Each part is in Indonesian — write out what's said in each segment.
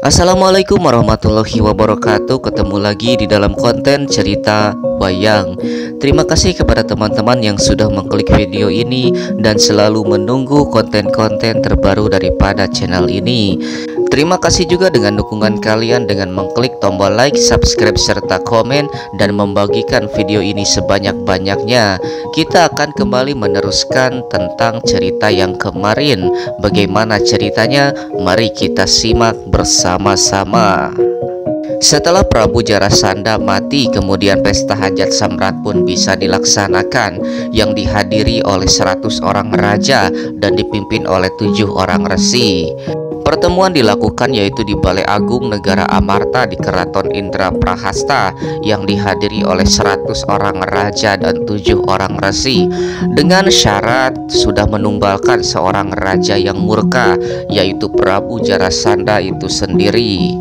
Assalamualaikum warahmatullahi wabarakatuh. Ketemu lagi di dalam konten cerita wayang. Terima kasih kepada teman-teman yang sudah mengklik video ini dan selalu menunggu konten-konten terbaru daripada channel ini. Terima kasih juga dengan dukungan kalian dengan mengklik tombol like, subscribe, serta komen dan membagikan video ini sebanyak-banyaknya. Kita akan kembali meneruskan tentang cerita yang kemarin. Bagaimana ceritanya? Mari kita simak bersama-sama. Setelah Prabu Jarasandha mati, kemudian pesta hajat samrat pun bisa dilaksanakan, yang dihadiri oleh 100 orang raja dan dipimpin oleh 7 orang resi. Pertemuan dilakukan yaitu di Balai Agung Negara Amarta di Keraton Indraprahasta, yang dihadiri oleh 100 orang raja dan 7 orang resi, dengan syarat sudah menumbalkan seorang raja yang murka, yaitu Prabu Jarasandha itu sendiri.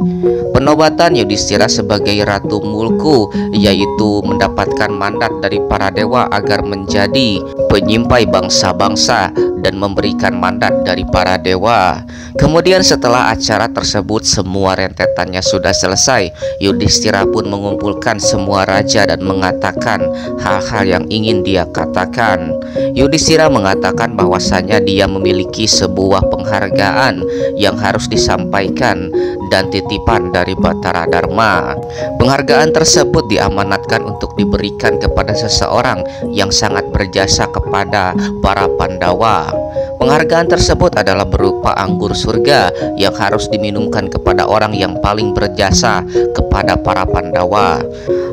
Penobatan Yudhistira sebagai Ratu Mulku, yaitu mendapatkan mandat dari para dewa agar menjadi penyimpai bangsa-bangsa dan memberikan mandat dari para dewa. Kemudian setelah acara tersebut semua rentetannya sudah selesai, Yudhistira pun mengumpulkan semua raja dan mengatakan hal-hal yang ingin dia katakan. Yudhistira mengatakan bahwasanya dia memiliki sebuah penghargaan yang harus disampaikan dan titipan dari Batara Dharma. Penghargaan tersebut diamanatkan untuk diberikan kepada seseorang yang sangat berjasa kepada para Pandawa. Penghargaan tersebut adalah berupa anggur surga yang harus diminumkan kepada orang yang paling berjasa kepada para Pandawa.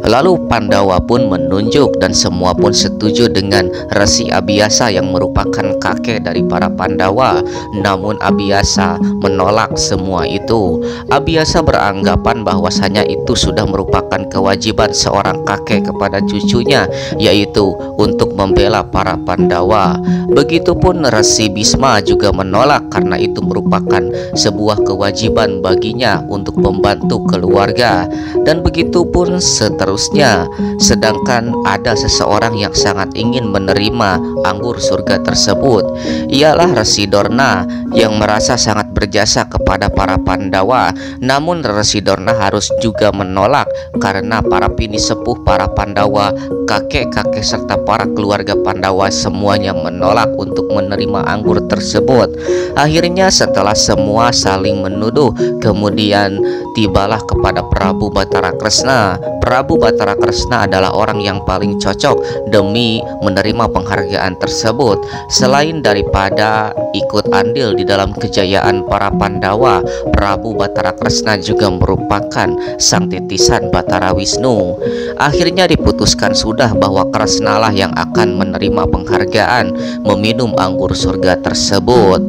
Lalu Pandawa pun menunjuk dan semua pun setuju dengan Resi Abhyasa yang merupakan kakek dari para Pandawa. Namun Abhyasa menolak semua itu. Abhyasa beranggapan bahwasanya itu sudah merupakan kewajiban seorang kakek kepada cucunya, yaitu untuk membela para Pandawa. Begitupun Resi Bisma juga menolak karena itu merupakan sebuah kewajiban baginya untuk membantu keluarga, dan begitupun seterusnya. Sedangkan ada seseorang yang sangat ingin menerima anggur surga tersebut, ialah Resi Dorna yang merasa sangat berjasa kepada para Pandawa. Namun Resi Dorna harus juga menolak karena para pini sepuh para Pandawa, kakek-kakek serta para keluarga Pandawa semuanya menolak untuk menerima anggur tersebut. Akhirnya setelah semua saling menuduh, kemudian tibalah kepada Prabu Batara Kresna. Prabu Batara Kresna adalah orang yang paling cocok demi menerima penghargaan tersebut. Selain daripada ikut andil di dalam kejayaan para Pandawa, Prabu Batara Kresna juga merupakan sang titisan Batara Wisnu. Akhirnya diputuskan sudah bahwa Kresna lah yang akan menerima penghargaan, meminum anggur surga tersebut.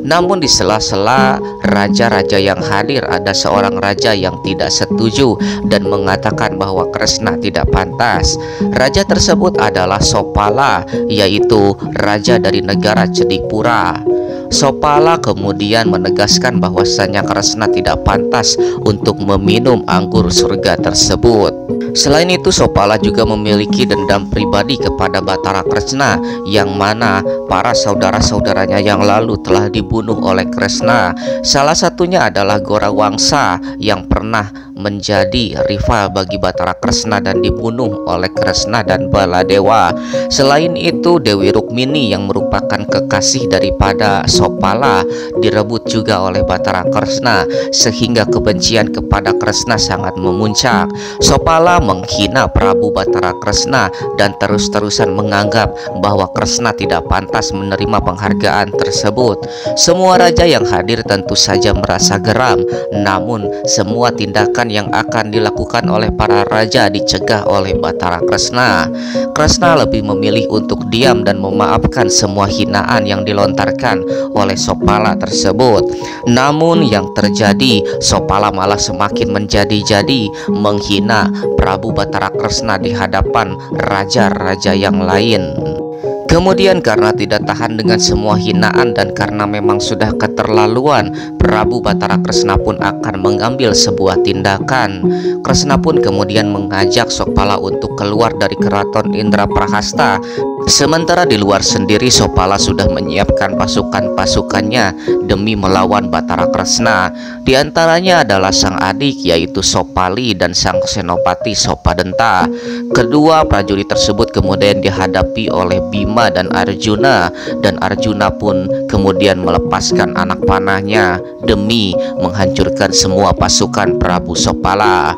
Namun di sela-sela raja-raja yang hadir, ada seorang raja yang tidak setuju dan mengatakan bahwa Kresna tidak pantas. Raja tersebut adalah Sopala, yaitu raja dari negara Cedipura. Sopala kemudian menegaskan bahwasanya Kresna tidak pantas untuk meminum anggur surga tersebut. Selain itu, Sopala juga memiliki dendam pribadi kepada Batara Kresna, yang mana para saudara-saudaranya yang lalu telah dibunuh oleh Kresna. Salah satunya adalah Gorawangsa yang pernah menjadi rival bagi Batara Kresna dan dibunuh oleh Kresna dan Baladewa. Selain itu, Dewi Rukmini yang merupakan kekasih daripada Sopala direbut juga oleh Batara Kresna, sehingga kebencian kepada Kresna sangat memuncak. Sopala menghina Prabu Batara Kresna dan terus-terusan menganggap bahwa Kresna tidak pantas menerima penghargaan tersebut. Semua raja yang hadir tentu saja merasa geram, namun semua tindakan yang akan dilakukan oleh para raja dicegah oleh Batara Kresna. Kresna lebih memilih untuk diam dan memaafkan semua hinaan yang dilontarkan oleh Sopala tersebut. Namun yang terjadi, Sopala malah semakin menjadi-jadi menghina Prabu Batara Kresna di hadapan raja-raja yang lain. Kemudian karena tidak tahan dengan semua hinaan dan karena memang sudah keterlaluan, Prabu Batara Kresna pun akan mengambil sebuah tindakan. Kresna pun kemudian mengajak Sopala untuk keluar dari keraton Indraprahasta. Sementara di luar sendiri Sopala sudah menyiapkan pasukan-pasukannya demi melawan Batara Kresna. Di antaranya adalah sang adik yaitu Sopali dan sang senopati Sopadenta. Kedua prajurit tersebut kemudian dihadapi oleh Bima dan Arjuna pun kemudian melepaskan anak panahnya demi menghancurkan semua pasukan Prabu Sopala.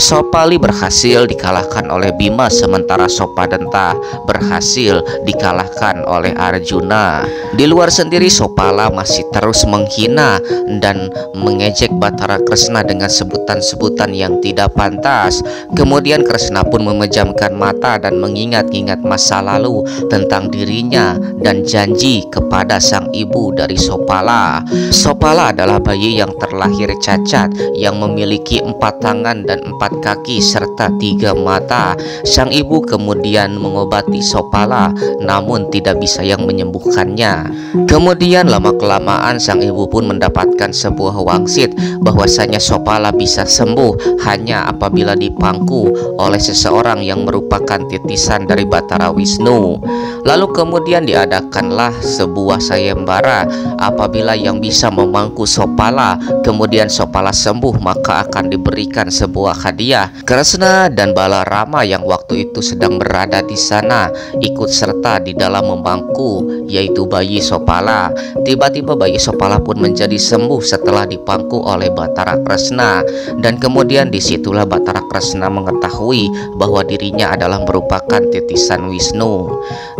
Sopali berhasil dikalahkan oleh Bima, sementara Sopadenta berhasil dikalahkan oleh Arjuna. Di luar sendiri Sopala masih terus menghina dan mengejek Batara Kresna dengan sebutan-sebutan yang tidak pantas. Kemudian Kresna pun memejamkan mata dan mengingat-ingat masa lalu tentang dirinya dan janji kepada sang ibu dari Sopala. Sopala adalah bayi yang terlahir cacat yang memiliki 4 tangan dan 4 kaki serta 3 mata. Sang ibu kemudian mengobati Sopala namun tidak bisa yang menyembuhkannya. Kemudian lama-kelamaan sang ibu pun mendapatkan sebuah wangsit bahwasanya Sopala bisa sembuh hanya apabila dipangku oleh seseorang yang merupakan titisan dari Batara Wisnu. Lalu kemudian diadakanlah sebuah sayembara, apabila yang bisa memangku Sopala kemudian Sopala sembuh maka akan diberikan sebuah hadiah. Kresna dan Balarama yang waktu itu sedang berada di sana ikut serta di dalam memangku yaitu bayi Sopala. Tiba-tiba bayi Sopala pun menjadi sembuh setelah dipangku oleh Batara Kresna, dan kemudian disitulah Batara Kresna mengetahui bahwa dirinya adalah merupakan titisan Wisnu.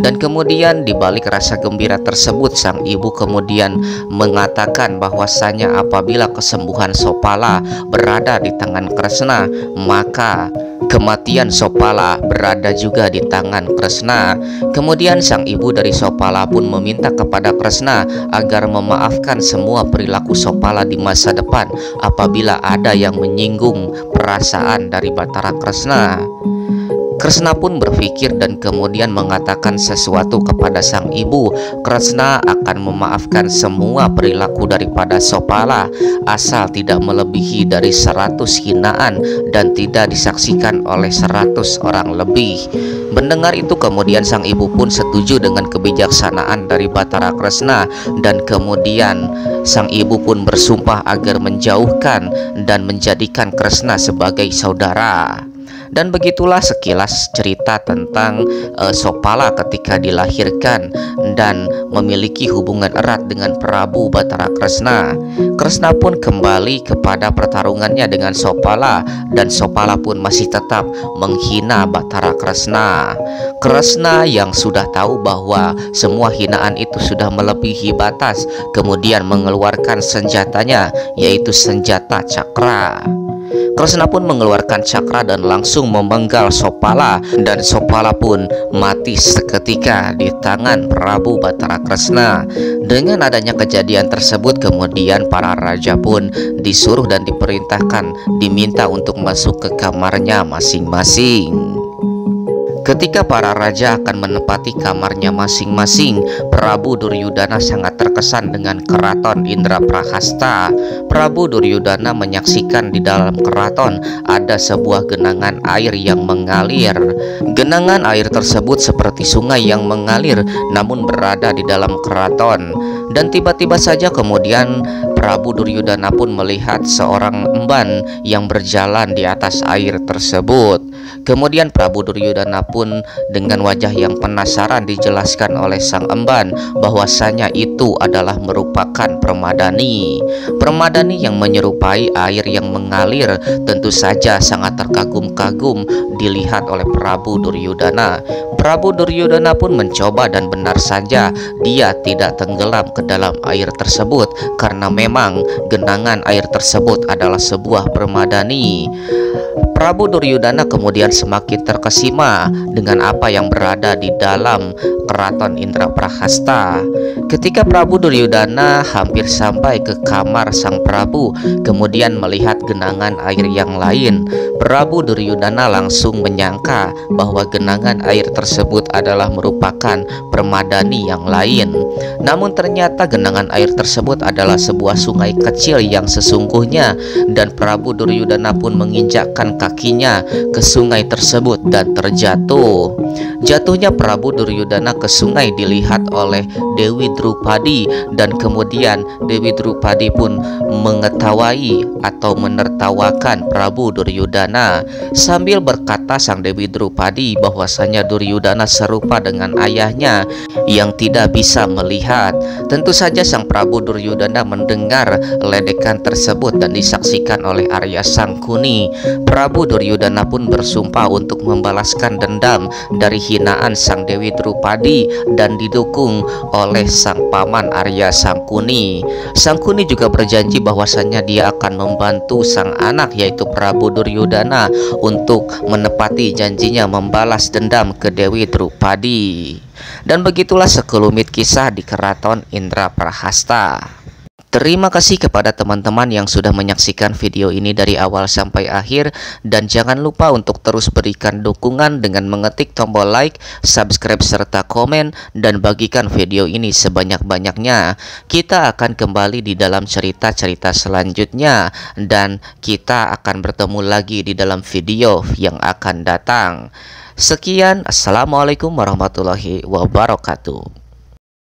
Dan kemudian di balik rasa gembira tersebut sang ibu kemudian mengatakan bahwasanya apabila kesembuhan Sopala berada di tangan Kresna maka kematian Sopala berada juga di tangan Kresna. Kemudian sang ibu dari Sopala pun meminta kepada Kresna agar memaafkan semua perilaku Sopala di masa depan apabila ada yang menyinggung perasaan dari Batara Kresna. Kresna pun berpikir dan kemudian mengatakan sesuatu kepada sang ibu. Kresna akan memaafkan semua perilaku daripada Sopala asal tidak melebihi dari 100 hinaan dan tidak disaksikan oleh 100 orang lebih. Mendengar itu kemudian sang ibu pun setuju dengan kebijaksanaan dari Batara Kresna, dan kemudian sang ibu pun bersumpah agar menjauhkan dan menjadikan Kresna sebagai saudara. Dan begitulah sekilas cerita tentang Sopala ketika dilahirkan dan memiliki hubungan erat dengan Prabu Batara Kresna. Kresna pun kembali kepada pertarungannya dengan Sopala, dan Sopala pun masih tetap menghina Batara Kresna. Kresna yang sudah tahu bahwa semua hinaan itu sudah melebihi batas kemudian mengeluarkan senjatanya yaitu senjata cakra. Kresna pun mengeluarkan cakra dan langsung memenggal Sopala, dan Sopala pun mati seketika di tangan Prabu Batara Kresna. Dengan adanya kejadian tersebut kemudian para raja pun disuruh dan diperintahkan diminta untuk masuk ke kamarnya masing-masing. Ketika para raja akan menempati kamarnya masing-masing, Prabu Duryudana sangat terkesan dengan keraton Indraprahasta. Prabu Duryudana menyaksikan di dalam keraton ada sebuah genangan air yang mengalir. Genangan air tersebut seperti sungai yang mengalir namun berada di dalam keraton. Dan tiba-tiba saja kemudian Prabu Duryudana pun melihat seorang emban yang berjalan di atas air tersebut. Kemudian Prabu Duryudana pun dengan wajah yang penasaran dijelaskan oleh sang emban bahwasanya itu adalah merupakan permadani. Permadani yang menyerupai air yang mengalir tentu saja sangat terkagum-kagum dilihat oleh Prabu Duryudana. Prabu Duryudana pun mencoba dan benar saja dia tidak tenggelam ke dalam air tersebut karena memang genangan air tersebut adalah sebuah permadani. Prabu Duryudana kemudian semakin terkesima dengan apa yang berada di dalam keraton Indraprahasta. Ketika Prabu Duryudana hampir sampai ke kamar sang Prabu, kemudian melihat genangan air yang lain, Prabu Duryudana langsung menyangka bahwa genangan air tersebut adalah merupakan permadani yang lain. Namun ternyata genangan air tersebut adalah sebuah sungai kecil yang sesungguhnya, dan Prabu Duryudana pun menginjakkan kakinya ke sungai tersebut dan terjatuh. Jatuhnya Prabu Duryudana ke sungai dilihat oleh Dewi Drupadi, dan kemudian Dewi Drupadi pun mengetawahi atau menertawakan Prabu Duryudana. Sambil berkata sang Dewi Drupadi bahwasanya Duryudana serupa dengan ayahnya yang tidak bisa melihat. Tentu saja sang Prabu Duryudana mendengar ledekan tersebut dan disaksikan oleh Arya Sangkuni. Prabu Duryudana pun bersumpah untuk membalaskan dendam dari hinaan sang Dewi Drupadi dan didukung oleh sang paman Arya Sangkuni. Sangkuni juga berjanji bahwasannya dia akan membantu sang anak yaitu Prabu Duryudana untuk menepati janjinya membalas dendam ke Dewi Drupadi. Dan begitulah sekelumit kisah di keraton Indraprahasta. Terima kasih kepada teman-teman yang sudah menyaksikan video ini dari awal sampai akhir, dan jangan lupa untuk terus berikan dukungan dengan mengetik tombol like, subscribe serta komen, dan bagikan video ini sebanyak-banyaknya. Kita akan kembali di dalam cerita-cerita selanjutnya, dan kita akan bertemu lagi di dalam video yang akan datang. Sekian, assalamualaikum warahmatullahi wabarakatuh.